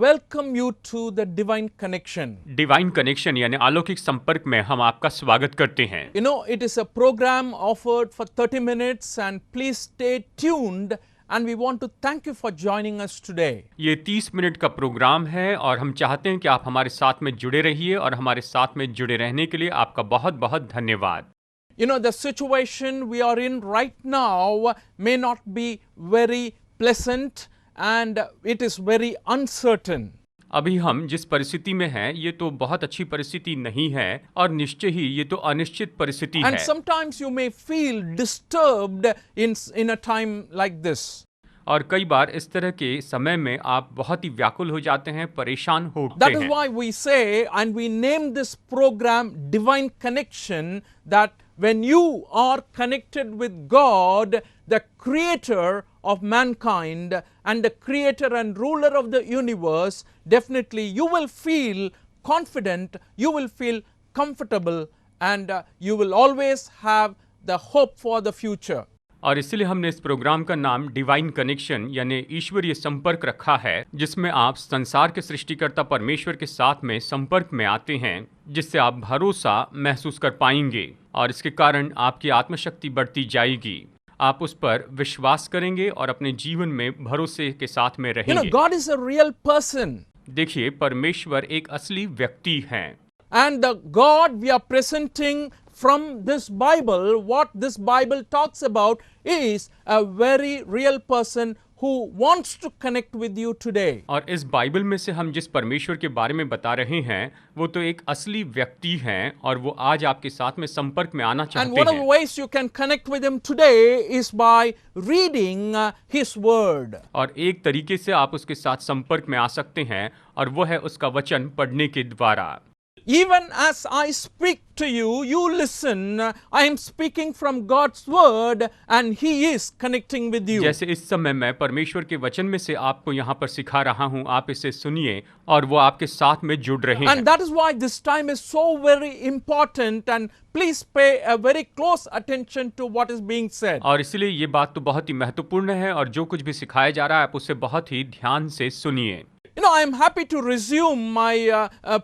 welcome you to the Divine Connection. Divine connection यानी अलौकिक संपर्क में हम आपका स्वागत करते हैं। You know, it is a program offered for 30 minutes and please stay tuned and we want to thank you for joining us today. ये 30 मिनट का प्रोग्राम है और हम चाहते हैं कि आप हमारे साथ में जुड़े रहिए और हमारे साथ में जुड़े रहने के लिए आपका बहुत बहुत धन्यवाद। You know, the situation we are in right now may not be very pleasant and it is very uncertain. अभी हम जिस परिस्थिति में हैं ये तो बहुत अच्छी परिस्थिति नहीं है और निश्चय ही ये तो अनिश्चित परिस्थिति And है। sometimes you may feel disturbed in a time like this. और कई बार इस तरह के समय में आप बहुत ही व्याकुल हो जाते हैं, परेशान हो उठते That is हैं। why we say and we name this program Divine Connection, that when you are connected with God, the creator of mankind and the creator and ruler of the universe, definitely you will feel confident, you will feel comfortable and you will always have the hope for the future. और इसलिए हमने इस programme का नाम divine connection यानी ईश्वरीय संपर्क रखा है, जिसमें आप संसार के सृष्टिकर्ता परमेश्वर के साथ में संपर्क में आते हैं, जिससे आप भरोसा महसूस कर पाएंगे और इसके कारण आपकी आत्मशक्ति बढ़ती जाएगी। आप उस पर विश्वास करेंगे और अपने जीवन में भरोसे के साथ में You know, रहेंगे। God is a real person. देखिए, परमेश्वर एक असली व्यक्ति हैं And the God we are presenting from this Bible, what this Bible talks about is a very real person who wants to connect with you today. और इस Bible में से हम जिस परमेश्वर के बारे में बता रहे हैं वो तो एक असली व्यक्ति हैं और वो आज आपके साथ में संपर्क में आना And चाहते one of the हैं। ways you can connect with him today is by reading his word. और एक तरीके से आप उसके साथ संपर्क में आ सकते हैं और वो है उसका वचन पढ़ने के द्वारा। Even as I speak to you, you listen. I am speaking from God's word and he is connecting with you. जैसे इस समय मैं परमेश्वर के वचन में से आपको यहाँ पर सिखा रहा हूँ, आप इसे सुनिए और वो आपके साथ में जुड़ रहे हैं। And that is why this time is so very important and please pay a very close attention to what is being said. और इसलिए ये बात तो बहुत ही महत्वपूर्ण है और जो कुछ भी सिखाया जा रहा है आप उसे बहुत ही ध्यान से सुनिए। You know, I am happy to resume my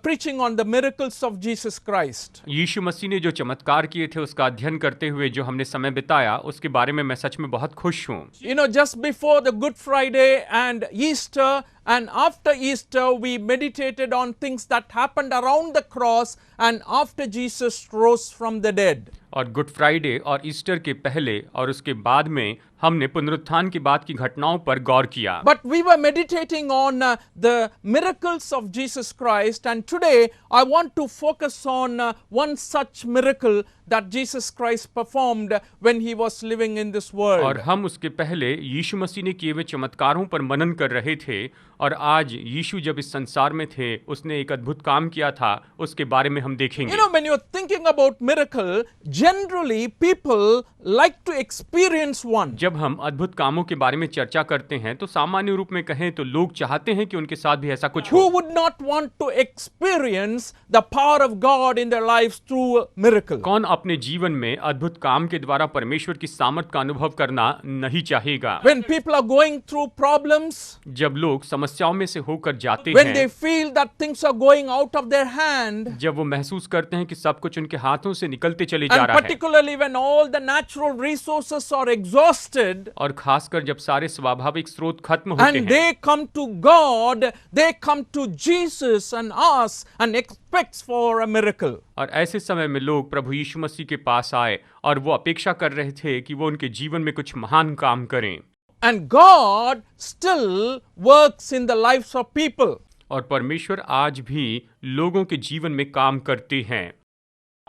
preaching on the miracles of Jesus Christ. यीशु मसीह ने जो चमत्कार किए थे उसका अध्ययन करते हुए जो हमने समय बिताया उसके बारे में मैं सच में बहुत खुश हूँ। You know, just before the Good Friday and Easter and after Easter, we meditated on things that happened around the cross and after Jesus rose from the dead. और गुड फ्राइडे और ईस्टर के पहले और उसके बाद में हमने पुनरुत्थान के बाद की घटनाओं पर गौर किया। But we were meditating on the miracles of Jesus Christ, and today I want to focus on one such miracle that Jesus Christ performed when he was living in this world. और हम उसके पहले यीशु मसीह ने किए हुए चमत्कारों पर मनन कर रहे थे और आज यीशु जब इस संसार में थे उसने एक अद्भुत काम किया था, उसके बारे में हम देखेंगे। You know, when you're thinking about miracle, generally people like to experience one. जब हम अद्भुत कामों के बारे में चर्चा करते हैं तो सामान्य रूप में कहें तो लोग चाहते हैं कि उनके साथ भी ऐसा कुछ Who हो। would not want to experience the power of God in their lives through a miracle? कौन अपने जीवन में अद्भुत काम के द्वारा परमेश्वर की सामर्थ का अनुभव करना नहीं चाहेगा? When people are going through problems, जब लोग समस्याओं में से होकर जाते when they हैं, feel that things are going out of their hand, जब वो महसूस करते हैं कि सब कुछ उनके हाथों से निकलते चले जा and रहा है, particularly when all the natural resources are exhausted, और खासकर जब सारे स्वाभाविक स्रोत खत्म होते and हैं they come to God, they come to Jesus and us and expects for a miracle. और ऐसे समय में लोग प्रभु यीशु मसीह के पास आए और वो अपेक्षा कर रहे थे कि वो उनके जीवन में कुछ महान काम करें। And God still works in the lives of people. और परमेश्वर आज भी लोगों के जीवन में काम करते हैं।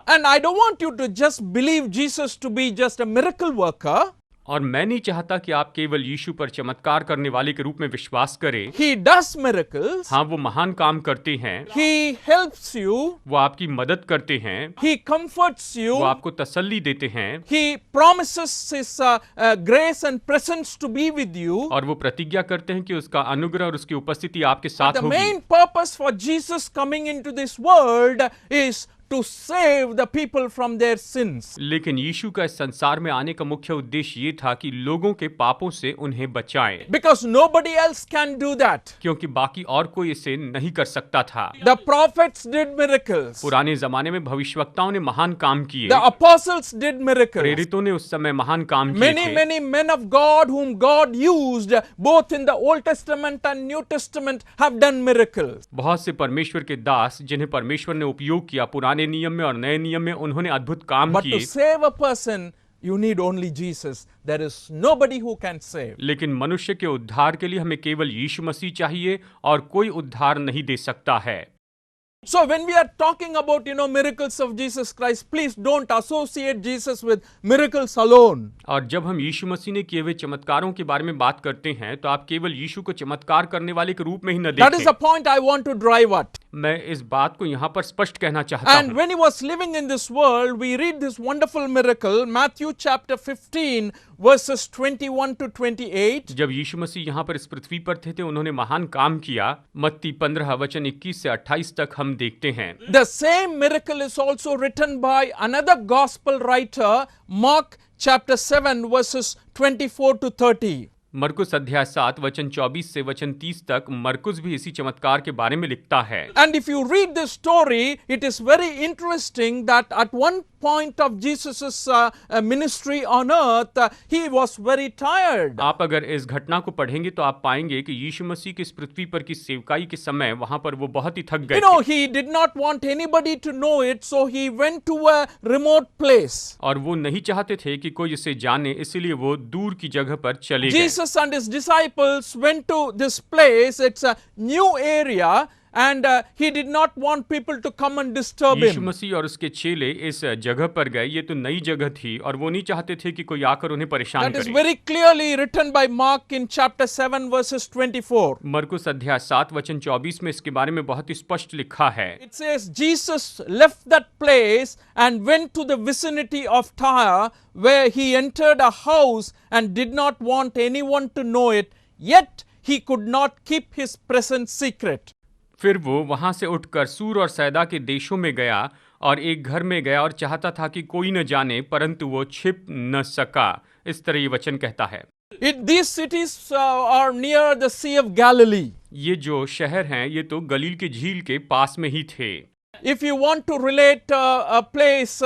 And I don't want you to just believe Jesus to be just a miracle worker. और मैं नहीं चाहता कि आप केवल यीशु पर चमत्कार करने वाले के रूप में विश्वास करें। He does miracles. हाँ, वो महान काम करते हैं, He helps you. वो आपकी मदद करते हैं, He comforts you. वो आपको तसल्ली देते हैं He promises His grace and presence to be with you. और वो प्रतिज्ञा करते हैं कि उसका अनुग्रह और उसकी उपस्थिति आपके But साथ the होगी। main purpose for Jesus coming into this world is to save the people from their sins. लेकिन यीशु का इस संसार में आने का मुख्य उद्देश्य ये था कि लोगों के पापों से उन्हें बचाएं, Because nobody else can do that. क्योंकि बाकी और कोई इसे नहीं कर सकता था। The prophets did miracles. पुराने जमाने में भविष्यवक्ताओं ने महान काम किए, The apostles did miracles. प्रेरितों ने उस समय महान काम किए थे। Many men of God whom God used both in the Old Testament and New Testament have done miracles. बहुत से परमेश्वर के दास जिन्हें परमेश्वर ने उपयोग किया पुराने नियम में और नए नियम में, उन्होंने अद्भुत काम But to किए। save a person, you need only Jesus. There is nobody who can save. लेकिन मनुष्य के उद्धार के लिए हमें केवल यीशु मसीह चाहिए और कोई उद्धार नहीं दे सकता है। So when we are talking about, miracles of Jesus Christ, please don't associate Jesus with miracles alone. और जब हम यीशु मसीह ने किए हुए चमत्कारों के बारे में बात करते हैं तो आप केवल यीशु को चमत्कार करने वाले के रूप में ही न That is the देखें। point I want to drive at. मैं इस बात को यहाँ पर स्पष्ट कहना चाहता And हूँ। when he was living in this world, we read this wonderful miracle, Matthew chapter 15, verses 21 to 28. जब यीशु मसीह यहाँ पर इस पृथ्वी पर थे उन्होंने महान काम किया। मत्ती 15 वचन 21 से 28 तक हम देखते हैं। The same miracle is also written by another gospel writer, Mark chapter 7, verses 24 to 30. मरकुस अध्याय 7 वचन 24 से वचन 30 तक मरकुस भी इसी चमत्कार के बारे में लिखता है। And if you read this story, it is very interesting that at one point of Jesus's ministry on earth, he was very tired. आप अगर इस घटना को पढ़ेंगे तो आप पाएंगे कि यीशु मसीह की इस पृथ्वी पर की सेवकाई के समय वहां पर वो बहुत ही थक गए थे। He did not want anybody to know it, so he went to a remote place. और वो नहीं चाहते थे कि कोई इसे जाने, इसलिए वो दूर की जगह पर चले गए। Jesus and his disciples went to this place. It's a new area, and he did not want people to come and disturb Yeshu him. मसीह और उसके चेले इस जगह पर गए। ये तो नई जगह थी और वो नहीं चाहते थे कि कोई आकर उन्हें परेशान That is करे। very clearly written by Mark in chapter 7, verses 24. मरकुस अध्याय 7 वचन 24 में इसके बारे में बहुत ही स्पष्ट लिखा है। It says, Jesus left that place and went to the vicinity of Tyre, where he entered a house and did not want anyone to know it, yet he could not keep his presence secret. फिर वो वहां से उठकर सूर और सैदा के देशों में गया और एक घर में गया और चाहता था कि कोई न जाने, परंतु वो छिप न सका। इस तरह ये वचन कहता है। These cities are near the Sea of Galilee. ये जो शहर हैं ये तो गलील के झील के पास में ही थे। If you want to relate a place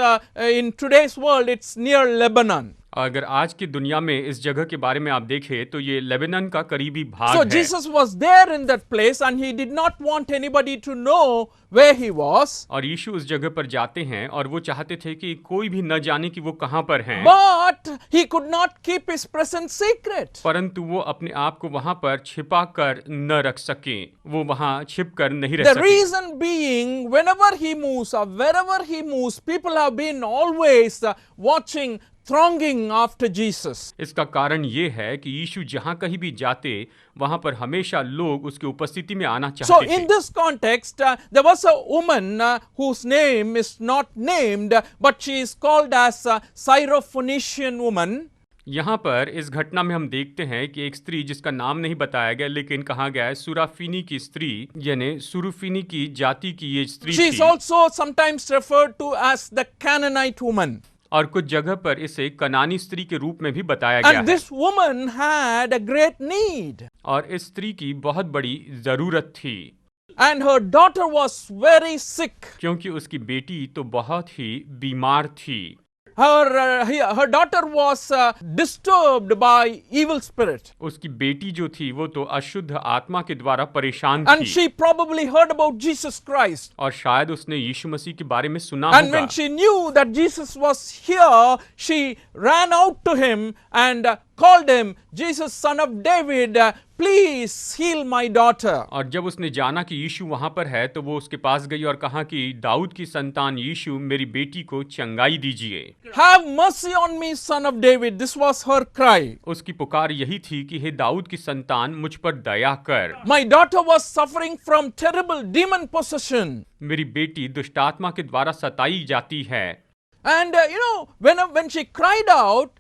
in today's world, it's near Lebanon. अगर आज की दुनिया में इस जगह के बारे में आप देखें तो ये लेबनान का करीबी भाग So है। Jesus was there in that place and he did not want anybody to know where he was. और यीशु उस जगह पर जाते हैं और वो चाहते थे कि कोई भी न जाने कि वो कहाँ पर हैं। But he could not keep his presence secret. परंतु वो अपने आप को वहां पर छिपा कर न रख सके, वो वहां छिप कर नहीं रह The सके। reason being, whenever he moves or wherever he moves, people have been always watching, thronging after Jesus. इसका कारण ये है कि यीशु जहां कहीं भी जाते वहां पर हमेशा लोग उसकी उपस्थिति में आना So चाहते in थे। this context, there was a woman whose name is not named, but she is called as a Syrophoenician woman. यहाँ पर इस घटना में हम देखते हैं कि एक स्त्री जिसका नाम नहीं बताया गया लेकिन कहा गया है सुराफीनी की स्त्री, यानी सुरुफीनी की जाति की ये स्त्री She is थी। also sometimes referred to as the Canaanite woman. और कुछ जगह पर इसे कनानी स्त्री के रूप में भी बताया गया And है। this woman had a great need. और इस स्त्री की बहुत बड़ी जरूरत थी, And her daughter was very sick. क्योंकि उसकी बेटी तो बहुत ही बीमार थी। Her daughter was disturbed by evil spirit. उसकी बेटी जो थी वो तो अशुद्ध आत्मा के द्वारा परेशान And थी। she probably heard about Jesus Christ. और शायद उसने यीशु मसीह के बारे में सुना And होगा। when she knew that Jesus was here, she ran out to him and called him, Jesus, son of David, please heal my daughter. और जब उसने जाना कि यीशु वहां पर है तो वो उसके पास गई और कहा कि दाऊद की संतान यीशु, मेरी बेटी को चंगाई दीजिए। Have mercy on me, son of David. This was her cry. उसकी पुकार यही थी कि हे दाऊद की संतान, मुझ पर दया कर। My daughter was suffering from terrible demon possession. मेरी बेटी दुष्टात्मा के द्वारा सताई जाती है। And when she cried out,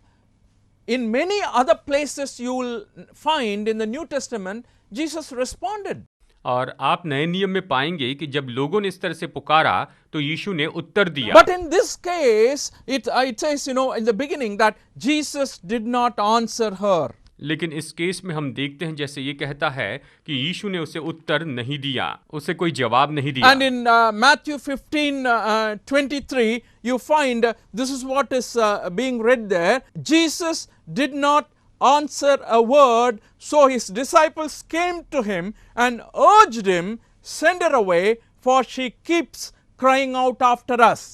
in many other places you will find in the New Testament, Jesus responded. और आप नए नियम में पाएंगे कि जब लोगों ने इस तरह से पुकारा तो यीशु ने उत्तर दिया। But in this case, it says, in the beginning that Jesus did not answer her. लेकिन इस केस में हम देखते हैं जैसे ये कहता है कि यीशु ने उसे उत्तर नहीं दिया, उसे कोई जवाब नहीं दिया। And in Matthew 15:23, you find this is what is being read there. Jesus did not answer a word, so his disciples came to him and urged him, send her away, for she keeps crying out after us.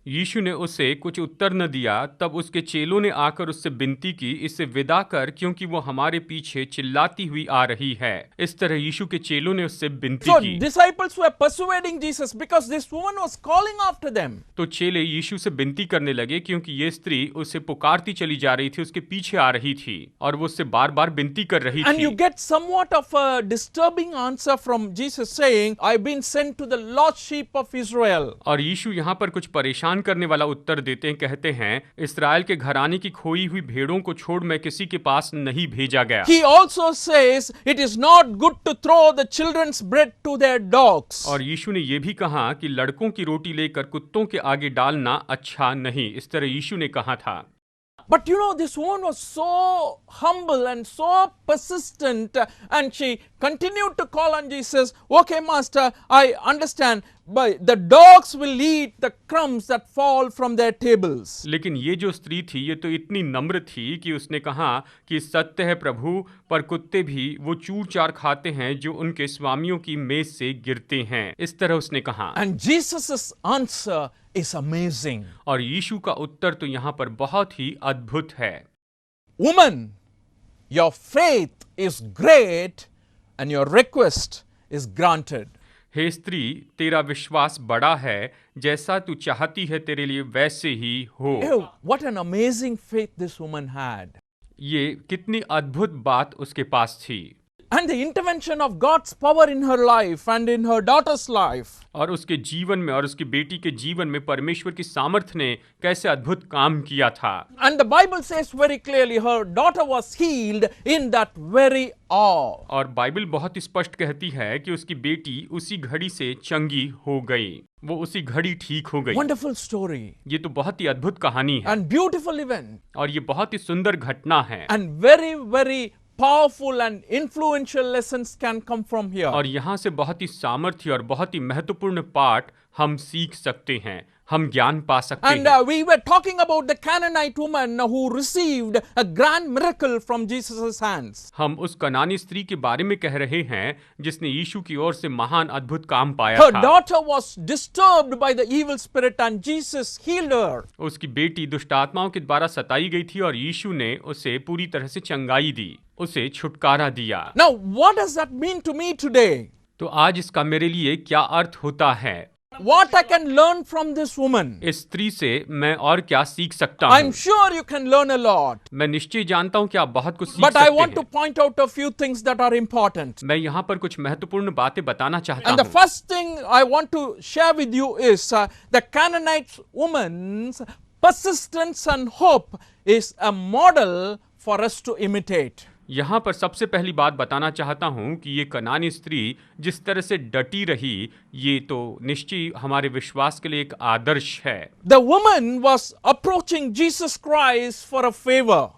यीशु ने उसे कुछ उत्तर न दिया, तब उसके चेलों ने आकर उससे विनती की, इसे विदा कर, क्योंकि वो हमारे पीछे चिल्लाती हुई आ रही है। इस तरह यीशु के चेलों ने उससे विनती So की। disciples were persuading Jesus because this woman was calling after them. तो चेले यीशु से विनती करने लगे क्योंकि ये स्त्री उसे पुकारती चली जा रही थी, उसके पीछे आ रही थी और वो उससे बार बार विनती कर रही And you थी। get somewhat of a disturbing answer from Jesus saying, I've been sent to the lost sheep of Israel. और यीशु यहाँ पर कुछ परेशान करने वाला उत्तर देते हैं, कहते हैं इस्राएल के घराने की खोई हुई भेड़ों को छोड़ मैं किसी के पास नहीं भेजा गया। He also says, it is not good to throw the children's bread to their dogs. और यीशु ने यह भी कहा कि लड़कों की रोटी लेकर कुत्तों के आगे डालना अच्छा नहीं, इस तरह यीशु ने कहा था। But this woman was so humble and so persistent, and she continued to call on Jesus. Okay, Master, I understand, but the dogs will eat the crumbs that fall from their tables. लेकिन ये जो स्त्री थी ये तो इतनी नम्र थी कि उसने कहा कि सत्य है प्रभु, पर कुत्ते भी वो चूर चार खाते हैं जो उनके स्वामियों की मेज से गिरते हैं, इस तरह उसने कहा। And Jesus' answer is amazing. और यीशु का उत्तर तो यहाँ पर बहुत ही अद्भुत है। Woman, your faith is great and your request is granted. हे स्त्री, तेरा विश्वास बड़ा है, जैसा तू चाहती है तेरे लिए वैसे ही हो। Oh, what an amazing faith this woman had. ये कितनी अद्भुत बात उसके पास थी। And the intervention of God's power in her life and in her daughter's life. और उसके जीवन में और उसकी बेटी के जीवन में परमेश्वर की सामर्थ्य ने कैसे अद्भुत काम किया था। And the Bible says very clearly her daughter was healed in that very hour. और बाइबल बहुत स्पष्ट कहती है कि उसकी बेटी उसी घड़ी से चंगी हो गई, वो उसी घड़ी ठीक हो गई। Wonderful story. ये तो बहुत ही अद्भुत कहानी है And beautiful event. और ये बहुत ही सुंदर घटना है। And very, very powerful and influential lessons can come from here. और यहाँ से बहुत ही सामर्थ्य और बहुत ही महत्वपूर्ण पाठ हम सीख सकते हैं, हम ज्ञान पा सकते And हैं। we were talking about the Canaanite woman who received a grand miracle from Jesus' hands. हम उस कनानी स्त्री के बारे में कह रहे हैं जिसने यीशु की ओर से महान अद्भुत काम पाया Her था। daughter was disturbed by the evil spirit and Jesus healed her. उसकी बेटी दुष्ट आत्माओं के द्वारा सताई गई थी और यीशु ने उसे पूरी तरह से चंगाई दी, उसे छुटकारा दिया। Now, what does that mean to me today? तो आज इसका मेरे लिए क्या अर्थ होता है? What I can learn from this woman? इस स्त्री से मैं और क्या सीख सकता I'm हूँ? sure you can learn a lot. मैं निश्चय जानता हूँ कि आप बहुत कुछ सीख But I सकते want to हैं। point out a few things that are important. मैं यहाँ पर कुछ महत्वपूर्ण बातें बताना चाहता And the हूँ। first thing I want to share with you is the Canaanite woman's persistence and hope is a model for us to imitate. यहाँ पर सबसे पहली बात बताना चाहता हूँ कि ये कनानी स्त्री जिस तरह से डटी रही, ये तो निश्चय हमारे विश्वास के लिए एक आदर्श है। The woman was approaching Jesus Christ for a favor.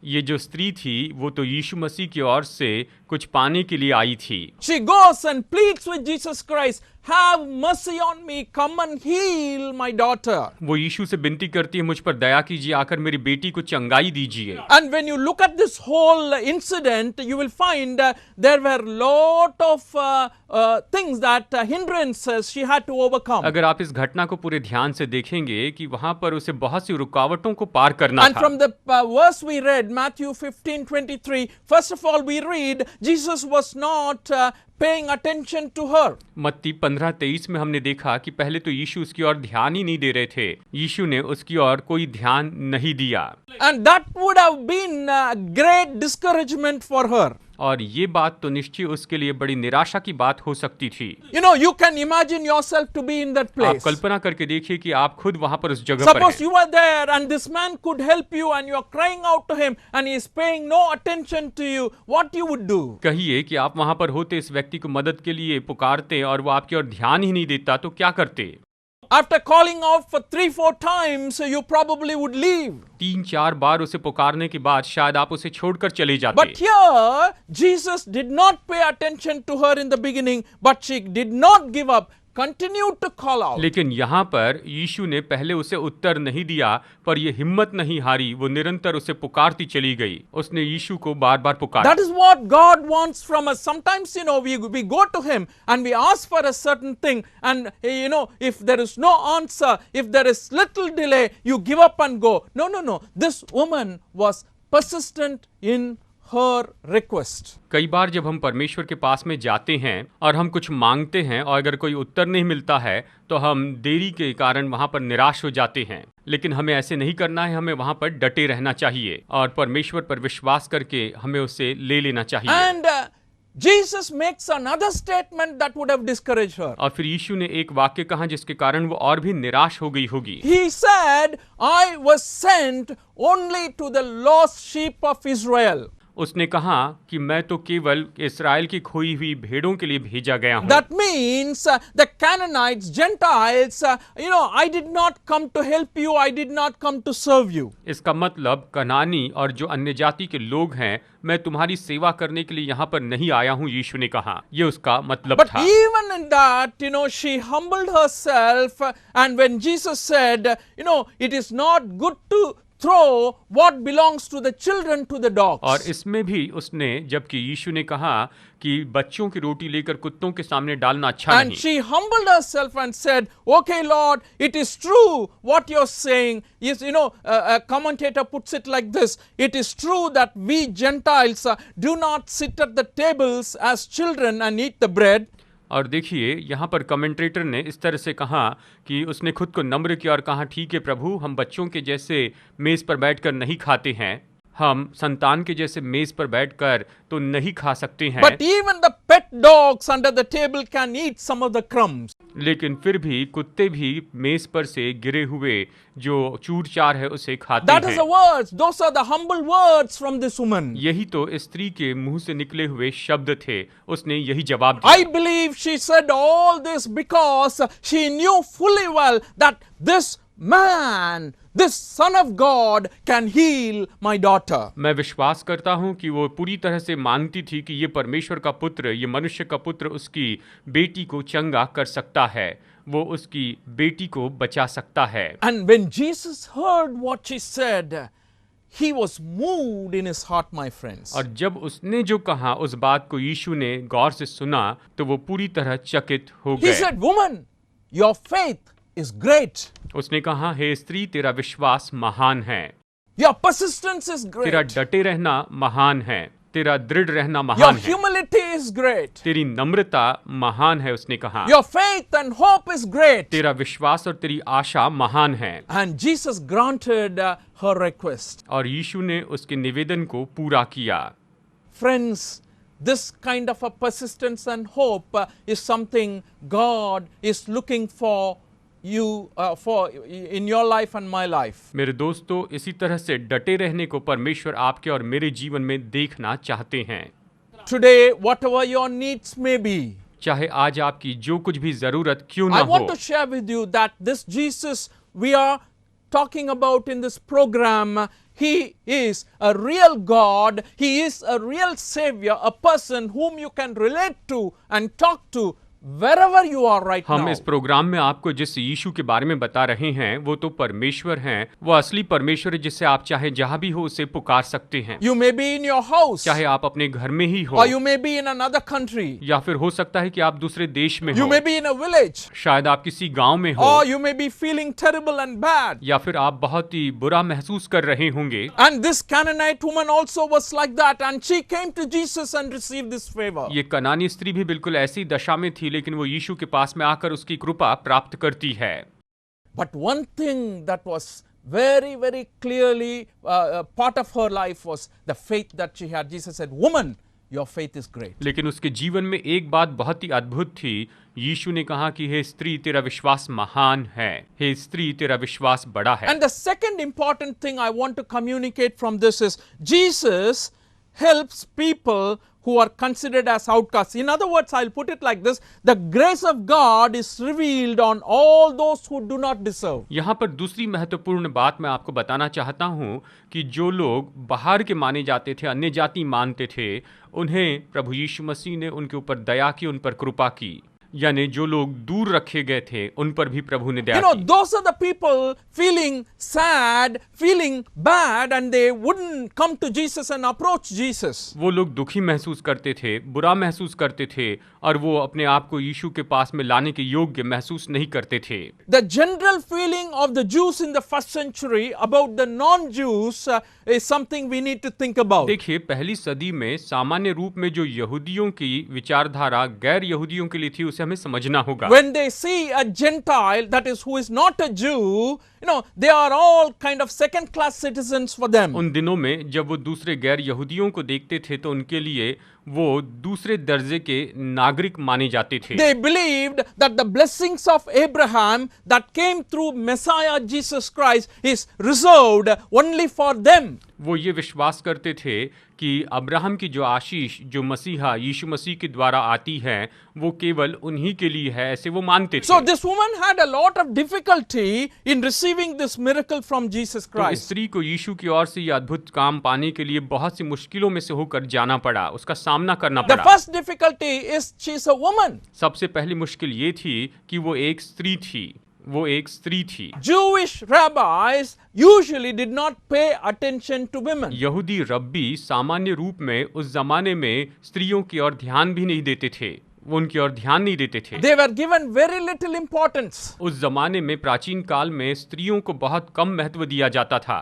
ये जो स्त्री थी वो तो यीशु मसीह की ओर से कुछ पाने के लिए आई थी। She goes and pleads with Jesus Christ, have mercy on me, come and heal my daughter. वो यीशु से विनती करती है, मुझ पर दया कीजिए, आकर मेरी बेटी को चंगाई दीजिए। And when you look at this whole incident, you will find there were lot of things that hindrances she had to overcome. अगर आप इस घटना को पूरे ध्यान से देखेंगे कि वहां पर उसे बहुत सी रुकावटों को पार करना And था। from the verse we read, Matthew 15:23, first of all we read, Jesus was not paying attention to her. मत्ती 15:23 में हमने देखा कि पहले तो यीशु उसकी ओर ध्यान ही नहीं दे रहे थे, यीशु ने उसकी ओर कोई ध्यान नहीं दिया। And that would have been a great discouragement for her. और ये बात तो निश्चय उसके लिए बड़ी निराशा की बात हो सकती थी। You can imagine yourself to be in that आप place. कल्पना करके देखिए कि आप खुद वहां पर उस जगह पर Suppose हैं। you are there and this man could help you and you are crying out to him and he is paying no attention to you, what you would do? कहिए कि आप वहां पर होते, इस व्यक्ति व्यक्ति को मदद के लिए पुकारते और वो आपकी ओर ध्यान ही नहीं देता तो क्या करते? After calling out for 3-4 times, you probably would leave. 3-4 बार उसे पुकारने के बाद शायद आप उसे छोड़कर चले जाते। But here, Jesus did not pay attention to her in the beginning, but she did not give up. Continued to call out. लेकिन यहाँ पर यीशु ने पहले उसे उत्तर नहीं दिया, पर ये हिम्मत नहीं हारी, वो निरंतर उसे पुकारती चली गई। उसने यीशु को बार बार पुकारा। That is what God wants from us. Sometimes, we go to Him and we ask for a certain thing, and if there is no answer, if there is little delay, you give up and go. No. This woman was persistent in her request. कई बार जब हम परमेश्वर के पास में जाते हैं और हम कुछ मांगते हैं और अगर कोई उत्तर नहीं मिलता है तो हम देरी के कारण वहां पर निराश हो जाते हैं, लेकिन हमें ऐसे नहीं करना है। हमें वहां पर डटे रहना चाहिए और परमेश्वर पर विश्वास करके हमें उसे ले लेना चाहिए। And Jesus makes another statement that would have discouraged her. और फिर यीशु ने एक वाक्य कहा जिसके कारण वो और भी निराश हो गई होगी। He said, I was sent only to the lost sheep of Israel. उसने कहा कि मैं तो केवल इस्राएल की खोई हुई भेड़ों के लिए भेजा गया हूँ। That means the Canaanites, Gentiles, I did not come to help you, I did not come to serve you. इसका मतलब कनानी और जो अन्य जाति के लोग हैं, मैं तुम्हारी सेवा करने के लिए यहाँ पर नहीं आया हूँ, यीशु ने कहा। ये उसका मतलब But था। even in that, she humbled herself, and when Jesus said, it is not good to throw what belongs to the children to the dogs. और इसमें भी उसने, जबकि यीशु ने कहा कि बच्चों की रोटी लेकर कुत्तों के सामने डालना अच्छा And नहीं। she humbled herself and said, okay Lord, it is true what you're saying. Yes, a commentator puts it like this: it is true that we Gentiles do not sit at the tables as children and eat the bread. और देखिए यहाँ पर commentator ने इस तरह से कहा कि उसने खुद को नम्र किया और कहा, ठीक है प्रभु, हम बच्चों के जैसे मेज़ पर बैठकर नहीं खाते हैं, हम संतान के जैसे मेज पर बैठकर तो नहीं खा सकते हैं। But even the pet dogs under the table can eat some of the crumbs. लेकिन फिर भी कुत्ते भी मेज पर से गिरे हुए जो चूर चार है उसे खाते That हैं। is the words. Those are the humble words from this woman. यही तो स्त्री के मुंह से निकले हुए शब्द थे। उसने यही जवाब दिया। I believe she said all this because she knew fully well that this man, this son of God can heal my daughter. मैं विश्वास करता हूं कि वो पूरी तरह से मानती थी कि ये परमेश्वर का पुत्र, ये मनुष्य का पुत्र उसकी बेटी को चंगा कर सकता है, वो उसकी बेटी को बचा सकता है। And when Jesus heard what she said, he was moved in his heart, my friends. और जब उसने जो कहा उस बात को यीशु ने गौर से सुना तो वो पूरी तरह चकित हो He गए। said, woman, your faith is great. उसने कहा, हे स्त्री, तेरा विश्वास महान है, Your persistence is तेरा great. डटे रहना महान है, तेरा दृढ़ रहना Your महान है, humility is great. तेरी नम्रता महान है। उसने कहा, Your faith and hope is great. तेरा विश्वास और तेरी आशा महान है। And Jesus granted her request. और यीशु ने उसके निवेदन को पूरा किया। Friends, this kind of a persistence and hope is something God is looking for you for in your life and my life. मेरे दोस्तों, इसी तरह से डटे रहने को परमेश्वर आपके और मेरे जीवन में देखना चाहते हैं। Today, whatever your needs may be, चाहे आज आपकी जो कुछ भी जरूरत क्यों I ना want हो, to share with you that this Jesus we are talking about in this program, he is a real God, he is a real Savior, a person whom you can relate to and talk to wherever you are right हम now. इस programme में आपको जिस यीशु के बारे में बता रहे हैं वो तो परमेश्वर हैं, वो असली परमेश्वर है जिसे आप चाहे जहां भी हो उसे पुकार सकते हैं। You may be in your house, चाहे आप अपने घर में ही हो, or you may be in another country, या फिर हो सकता है कि आप दूसरे देश में you हो, may be in a village, शायद आप किसी गांव में हो, or you may be feeling terrible and bad. या फिर आप बहुत ही बुरा महसूस कर रहे होंगे। And this Canaanite woman also was like that, and she came to Jesus and received this favor. ये कनानी स्त्री भी बिल्कुल ऐसी दशा में थी, लेकिन वो यीशु के पास में आकर उसकी कृपा प्राप्त करती है। But one thing that was very, very clearly part of her life was the faith that she had. Jesus said, woman, your faith is great. लेकिन उसके जीवन में एक बात बहुत ही अद्भुत थी। यीशु ने कहा कि हे स्त्री, तेरा विश्वास महान है, हे स्त्री, तेरा विश्वास बड़ा है। And the second important thing I want to communicate from this is Jesus helps people who are considered as outcasts. In other words, I'll put it like this: the grace of God is revealed on all those who do not deserve. यहाँ पर दूसरी महत्वपूर्ण बात मैं आपको बताना चाहता हूँ कि जो लोग बाहर के माने जाते थे, अन्य जाति मानते थे, उन्हें प्रभु यीशु मसीह ने उनके ऊपर दया की, उन पर कृपा की। यानी जो लोग दूर रखे गए थे उन पर भी प्रभु ने दया की। Those are the people feeling sad, feeling bad, and they wouldn't come to Jesus and approach Jesus. वो लोग दुखी महसूस करते थे, बुरा महसूस करते थे, और वो अपने आप को यीशु के पास में लाने के योग्य महसूस नहीं करते थे। The general feeling of the Jews in the first century about the non-Jews is something we need to think about. देखिए, पहली सदी में सामान्य रूप में जो यहूदियों की विचारधारा गैर यहूदियों के लिए थी, उसे हमें समझना होगा। When they see a Gentile, that is, who is not a Jew, they are all kind of second-class citizens for them. उन दिनों में जब वो दूसरे गैर यहूदियों को देखते थे तो उनके लिए वो दूसरे दर्जे के नागरिक माने जाते थे। They believed that the blessings of Abraham that came through Messiah Jesus Christ is reserved only for them. वो ये विश्वास करते थे कि अब्राहम की जो आशीष जो मसीहा यीशु मसीह के द्वारा आती है वो केवल उन्हीं के लिए है, ऐसे वो मानते थे। So this woman had a lot of difficulty in receiving this miracle from Jesus तो Christ. स्त्री को यीशु की ओर से ये अद्भुत काम पाने के लिए बहुत सी मुश्किलों में से होकर जाना पड़ा, उसका सामना करना The पड़ा। first difficulty is she's a woman. सबसे पहली मुश्किल ये थी कि वो एक स्त्री थी, वो एक स्त्री थी। Jewish rabbis usually did not pay attention to women. यहूदी रब्बी सामान्य रूप में उस जमाने में स्त्रियों की ओर ध्यान भी नहीं देते थे, वो उनकी ओर ध्यान नहीं देते थे। They were given very little importance. उस जमाने में प्राचीन काल में स्त्रियों को बहुत कम महत्व दिया जाता था,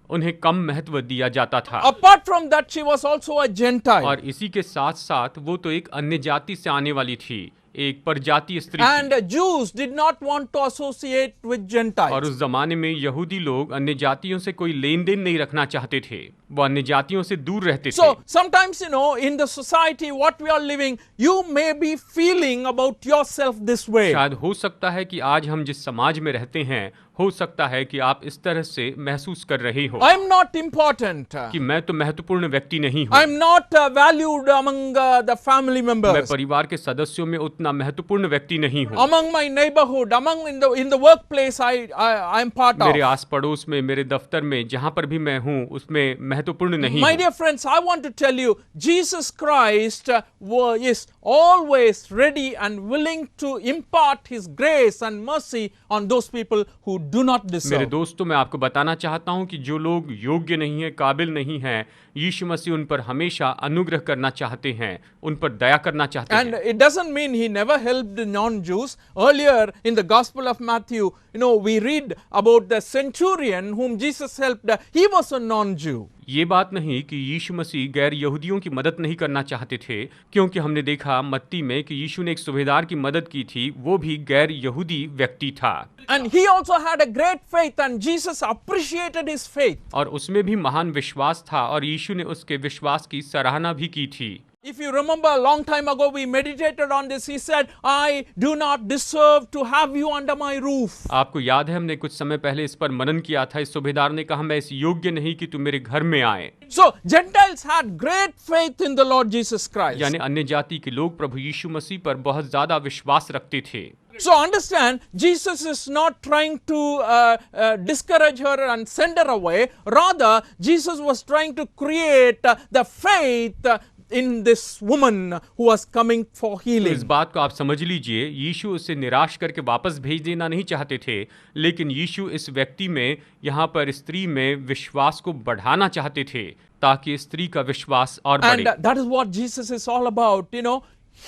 उन्हें कम महत्व दिया जाता था। Apart from that, she was also a Gentile. और इसी के साथ साथ वो तो एक अन्य जाति से आने वाली थी, एक परजातीय स्त्री थी। And Jews did not want to associate with और Gentiles. उस जमाने में यहूदी लोग अन्य जातियों से कोई लेन देन नहीं रखना चाहते थे, वो अन्य जातियों से दूर रहते थे। So sometimes, in the society what we are living, you may be feeling about yourself this way. शायद हो सकता है कि आज हम जिस समाज में रहते हैं, हो सकता है कि आप इस तरह से महसूस कर रहे हो I'm not important. कि मैं तो महत्वपूर्ण व्यक्ति नहीं हूँ, I'm not valued among the family मैं members, परिवार के सदस्यों में उतना महत्वपूर्ण व्यक्ति नहीं हूँ, among my neighborhood, among in the workplace I'm part मेरे of. आस पड़ोस में, मेरे दफ्तर में, जहाँ पर भी मैं हूँ उसमें महत्वपूर्ण नहीं My हूँ। dear friends, I want to tell you, Jesus Christ is always ready and willing to impart His grace and mercy on those people who do not मेरे deserve. दोस्तों, मैं आपको बताना चाहता हूं कि जो लोग योग्य नहीं हैं, काबिल नहीं हैं, यीशु मसीह उन पर हमेशा अनुग्रह करना चाहते हैं, उन पर दया करना चाहते And हैं। it doesn't mean He never helped non-Jews. Earlier in the Gospel of Matthew, we read about the centurion whom Jesus helped. He was a non-Jew. ये बात नहीं कि यीशु मसीह गैर यहूदियों की मदद नहीं करना चाहते थे, क्योंकि हमने देखा मत्ती में कि यीशु ने एक सूबेदार की मदद की थी, वो भी गैर यहूदी व्यक्ति था। And he also had a great faith, and Jesus appreciated his faith. और उसमें भी महान विश्वास था और यीशु ने उसके विश्वास की सराहना भी की थी। If you remember, a long time ago we meditated on this. He said, I do not deserve to have you under my roof. आपको याद है हमने कुछ समय पहले इस पर मनन किया था। इस सूबेदार ने कहा, मैं इस योग्य नहीं कि तू मेरे घर में आए। So Gentiles had great faith in the Lord Jesus Christ. यानी अन्य जाति के लोग प्रभु यीशु मसीह पर बहुत ज्यादा विश्वास रखते थे। So understand, Jesus is not trying to discourage her and send her away. Rather, Jesus was trying to create the faith in this woman who was coming for तो healing. इस बात को आप समझ लीजिए, यीशु उसे निराश करके वापस भेज देना नहीं चाहते थे, लेकिन यीशु इस व्यक्ति में, यहाँ पर स्त्री में विश्वास को बढ़ाना चाहते थे ताकि स्त्री का विश्वास और बढ़े। And that is what Jesus is all about.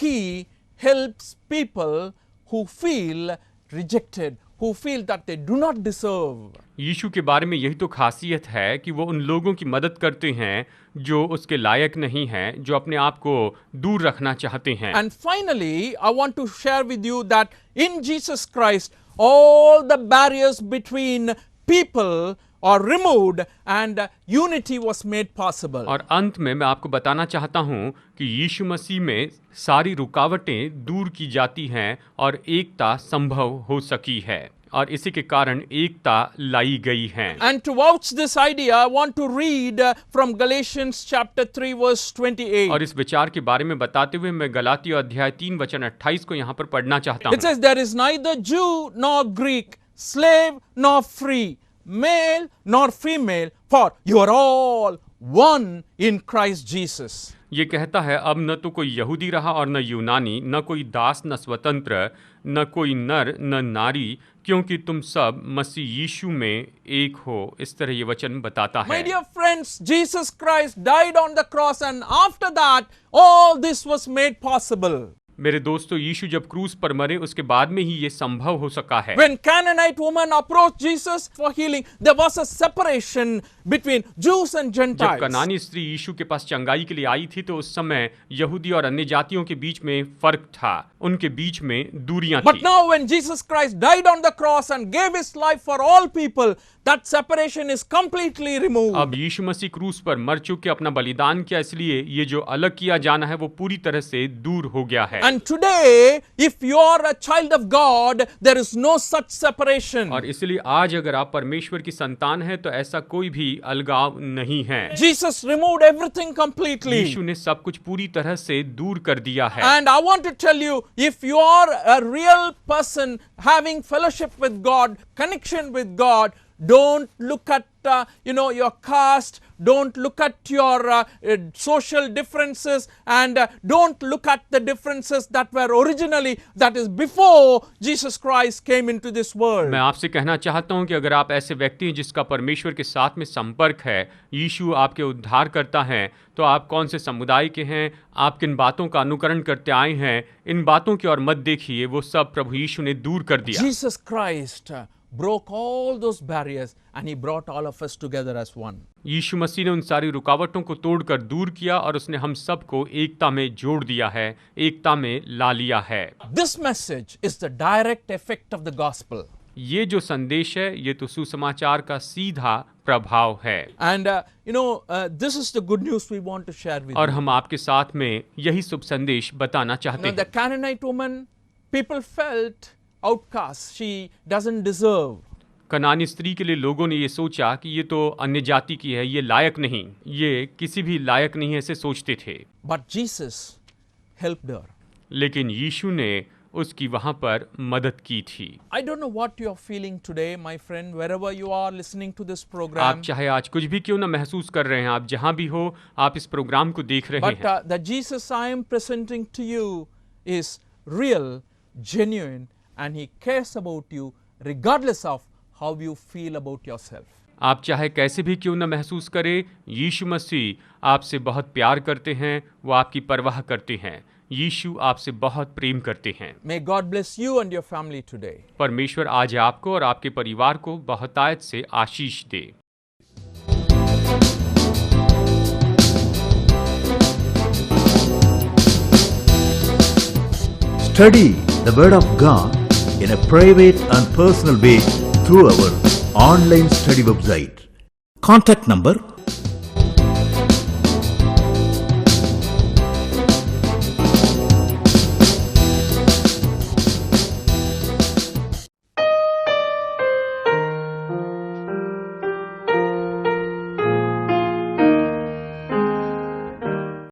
He helps people who feel rejected, who feel that they do not deserve. यीशु के बारे में यही तो खासियत है कि वो उन लोगों की मदद करते हैं जो उसके लायक नहीं हैं, जो अपने आप को दूर रखना चाहते हैं। And finally, I want to share with you that in Jesus Christ, all the barriers between people are removed and unity was made possible. और अंत में मैं आपको बताना चाहता हूँ कि यीशु मसीह में सारी रुकावटें दूर की जाती हैं और एकता संभव हो सकी है। और इसी के कारण एकता लाई गई है। And to vouch this idea, I want to read from Galatians chapter 3 verse 28. और इस विचार के बारे में बताते हुए मैं गलातियों अध्याय 3 वचन 28 को यहाँ पर पढ़ना चाहता It हूँ। says, there is neither Jew nor Greek, slave nor free, male nor female, for you are all one in Christ Jesus. ये कहता है, अब न तो कोई यहूदी रहा और न यूनानी, न कोई दास न स्वतंत्र, न कोई नर न नारी, क्योंकि तुम सब मसीह यीशु में एक हो। इस तरह ये वचन बताता My है। dear friends, Jesus Christ died on the cross, and after that, all this was made possible. मेरे दोस्तों, यीशु जब क्रूस पर मरे उसके बाद में ही ये संभव हो सका है। When Canaanite woman approached Jesus for healing, there was a separation between Jews and जब Gentiles. कनानी स्त्री यीशु के पास चंगाई के लिए आई थी तो उस समय यहूदी और अन्य जातियों के बीच में फर्क था, उनके बीच में दूरियां But थी। now when Jesus Christ died on the cross and gave his life for all people, that separation is completely removed. अब यीशु मसीह क्रूस पर मर चुके अपना बलिदान किया, इसलिए ये जो अलग किया जाना है वो पूरी तरह से दूर हो गया है। And today, if you are a child of God, there is no such separation. और इसलिए आज अगर आप परमेश्वर की संतान हैं तो ऐसा कोई भी अलगाव नहीं है। Jesus removed everything completely. यीशु ने सब कुछ पूरी तरह से दूर कर दिया है। And I want to tell you, if you are a real person having fellowship with God, connection with God, don't look at your caste, don't look at your social differences, and don't look at the differences that were originally, that is before Jesus Christ came into this world. मैं आपसे कहना चाहता हूं कि अगर आप ऐसे व्यक्ति हैं जिसका परमेश्वर के साथ में संपर्क है, यीशु आपके उद्धार करता है, तो आप कौन से समुदाय के हैं, आप किन बातों का अनुकरण करते आए हैं, इन बातों की ओर मत देखिए, वो सब प्रभु यीशु ने दूर कर दिया। Jesus Christ broke all those barriers and he brought all of us together as one. यीशु मसीह ने उन सारी रुकावटों को तोड़कर दूर किया और उसने हम सबको एकता में जोड़ दिया है, एकता में ला लिया है। This message is the direct effect of the gospel. ये जो संदेश है ये तो सुसमाचार का सीधा प्रभाव है। And this is the good news we want to share with और you. हम आपके साथ में यही शुभ संदेश बताना चाहते Now, the हैं। Canaanite woman, people felt outcast. She doesn't deserve. कनानी स्त्री के लिए लोगों ने ये सोचा कि ये तो अन्य जाति की है, ये लायक नहीं, ये किसी भी लायक नहीं, ऐसे सोचते थे। But Jesus helped her. लेकिन यीशु ने उसकी वहां पर मदद की थी। I don't know what you are feeling today, my friend, wherever you are listening to this आप program. चाहे आज कुछ भी क्यों ना महसूस कर रहे हैं, आप जहां भी हो, आप इस प्रोग्राम को देख रहे But हैं, the Jesus I am presenting to you is real, genuine, and he cares about you regardless of how you feel about yourself. आप चाहे कैसे भी क्यों ना महसूस करें, यीशु मसीह आपसे बहुत प्यार करते हैं, वो आपकी परवाह करते हैं, यीशु आपसे बहुत प्रेम करते हैं। May God bless you and your family today. परमेश्वर आज आपको और आपके परिवार को बहुतायत से आशीष दे। Study the Word of God in a private and personal way through our online study website. Contact number